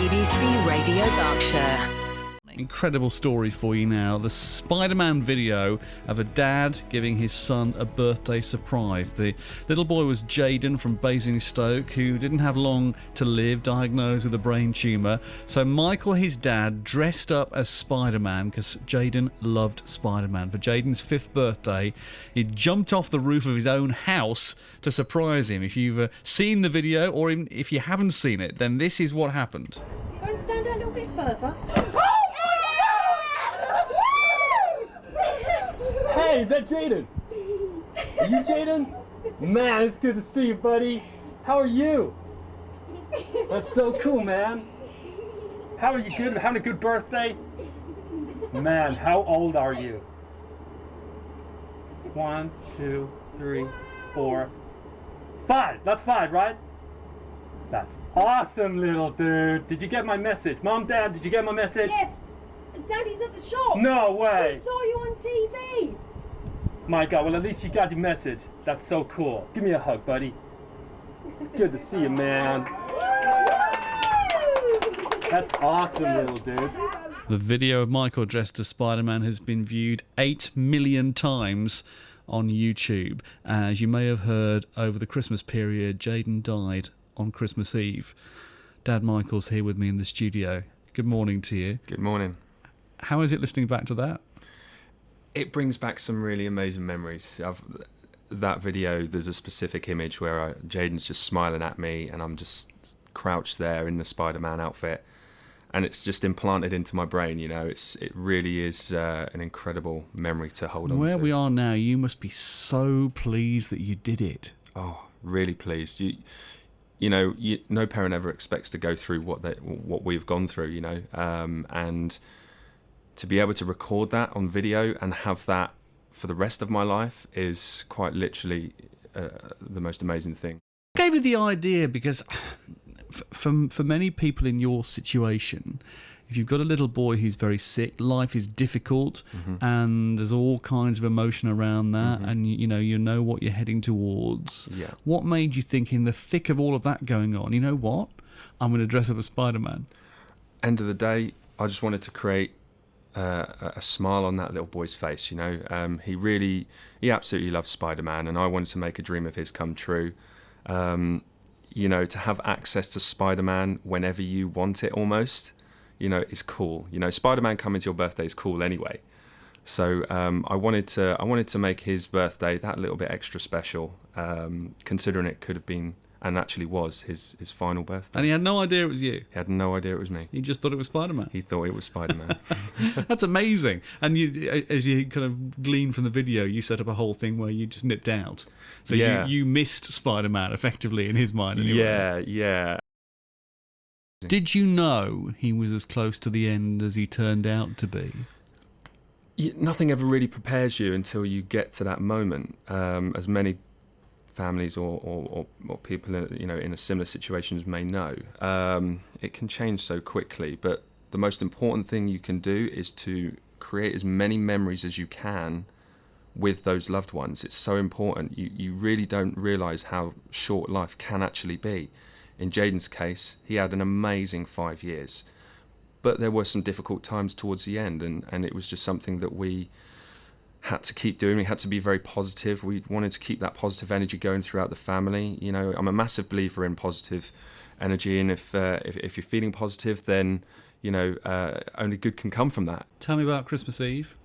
BBC Radio Berkshire. Incredible story for you now. The Spiderman video of a dad giving his son a birthday surprise. The little boy was Jaden from Basingstoke, who didn't have long to live, diagnosed with a brain tumour. So Michael, his dad, dressed up as Spiderman because Jaden loved Spiderman. For Jaden's 5th birthday, he jumped off the roof of his own house to surprise him. If you've seen the video, or even if you haven't seen it, then this is what happened. Go and stand a little bit further. Hey, is that Jaden? Are you Jaden? Man, it's good to see you, buddy. How are you? That's so cool, man. How are you? Good? Having a good birthday? Man, how old are you? 1, 2, 3, 4, 5. That's 5, right? That's awesome, little dude. Did you get my message? Mom, Dad, did you get my message? Yes. Daddy's at the shop. No way. I saw you on TV. My God, well at least you got the message. That's so cool. Give me a hug, buddy. It's good to see you, man. That's awesome, little dude. The video of Michael dressed as Spider-Man has been viewed 8 million times on YouTube. As you may have heard, over the Christmas period, Jaden died on Christmas Eve. Dad Michael's here with me in the studio. Good morning to you. Good morning. How is it listening back to that? It brings back some really amazing memories. That video, there's a specific image where Jaden's just smiling at me and I'm just crouched there in the Spider-Man outfit, and it's just implanted into my brain. You know, it really is an incredible memory to hold on to. Where we are now, you must be so pleased that you did it. Oh, really pleased. You know, no parent ever expects to go through what we've gone through. You know, and to be able to record that on video and have that for the rest of my life is quite literally the most amazing thing. I gave you the idea because for many people in your situation, if you've got a little boy who's very sick, life is difficult, and there's all kinds of emotion around that, and you know what you're heading towards. Yeah. What made you think, in the thick of all of that going on, you know what? I'm going to dress up as Spider-Man. End of the day, I just wanted to create a smile on that little boy's face. You know, he absolutely loves Spider-Man, and I wanted to make a dream of his come true. You know, to have access to Spider-Man whenever you want it, almost, you know, is cool. You know, Spider-Man coming to your birthday is cool anyway. So I wanted to make his birthday that little bit extra special, considering it could have been, and actually was, his final birthday. And he had no idea it was you. He had no idea it was me. He just thought it was Spider-Man. He thought it was Spider-Man. That's amazing. And you, as you kind of glean from the video, you set up a whole thing where you just nipped out. So yeah. you missed Spider-Man effectively in his mind anyway. Yeah. Did you know he was as close to the end as he turned out to be? Nothing ever really prepares you until you get to that moment. As many families or people in a similar situations may know, it can change so quickly. But the most important thing you can do is to create as many memories as you can with those loved ones. It's so important. You really don't realise how short life can actually be. In Jaden's case, he had an amazing 5 years, but there were some difficult times towards the end, and it was just something that we had to keep doing. We had to be very positive. We wanted to keep that positive energy going throughout the family. You know, I'm a massive believer in positive energy, and if you're feeling positive, then only good can come from that. Tell me about Christmas Eve.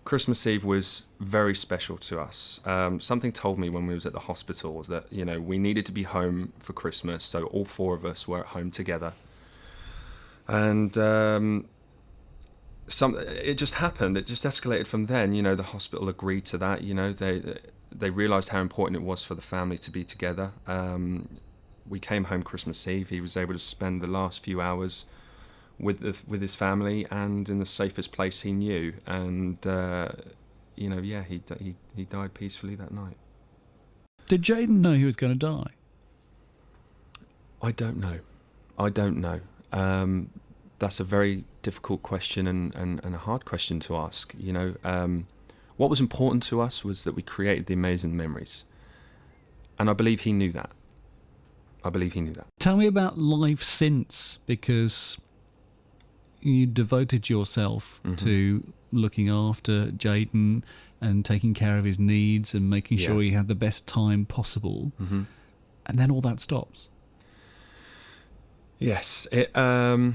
Christmas Eve was very special to us. Something told me when we was at the hospital that we needed to be home for Christmas, so all 4 of us were at home together, and it just happened. It just escalated from then. The hospital agreed to that. They realised how important it was for the family to be together. We came home Christmas Eve. He was able to spend the last few hours with his family and in the safest place he knew. And he died peacefully that night. Did Jaden know he was going to die? I don't know. That's a very difficult question and a hard question to ask. What was important to us was that we created the amazing memories, and I believe he knew that. I believe he knew that. Tell me about life since, because you devoted yourself to looking after Jaden and taking care of his needs and making sure he had the best time possible. And then all that stops. Yes, a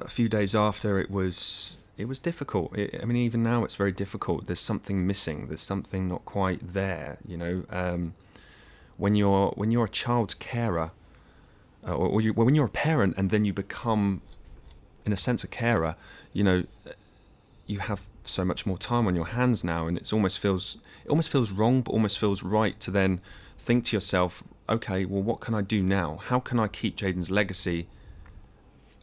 few days after, it was difficult. I mean, even now it's very difficult. There's something missing. There's something not quite there. You know, when you're a child's carer, when you're a parent and then you become, in a sense, a carer. You know, you have so much more time on your hands now, and it almost feels wrong, but almost feels right to then think to yourself, okay, well, what can I do now? How can I keep Jayden's legacy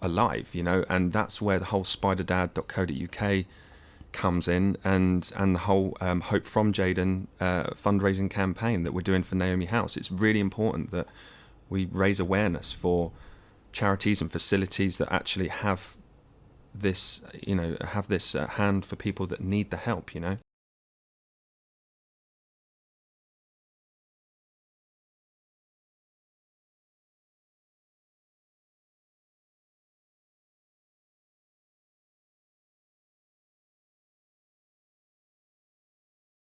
alive? You know, and that's where the whole SpiderDad.co.uk comes in, and the whole Hope from Jayden fundraising campaign that we're doing for Naomi House. It's really important that we raise awareness for charities and facilities that actually have this, hand for people that need the help, you know.